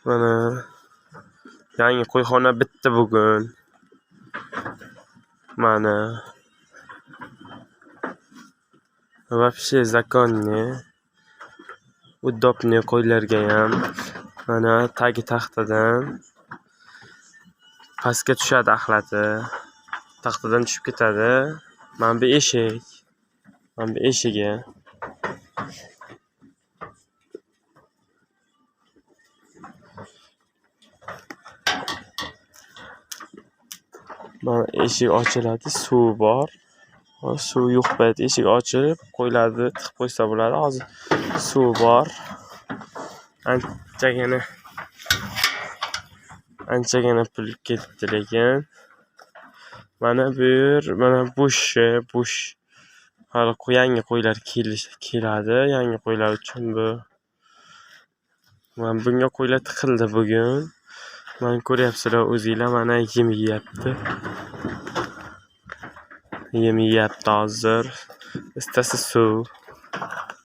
Mana yangi qo'yxona bitdi bugun. Mana вообще zakonniy. Udobniy qo'ylarga ham. Mana tagi taxtadan pastga tushadi axlati. Taxtadan tushib ketadi. Mana bu eshik. Mana bu eshigi. Mana eshik ochiladi, suv bor. Suv yo'q payt eshik ochilib qo'yiladi, tiqib qo'ysa bo'ladi. Hozir suv bor. Anchagina pul ketdi lekin. Mana bu yer, mana bush. Hali yangi qo'ylar keladi, yangi qo'ylar uchun bu. Mana bunga qo'ylar tiqildi bugun. Mana ko'ryapsizlar o'zingizlar, mana yem yeyapti. Yem yeyapti hozir. Istasa suv.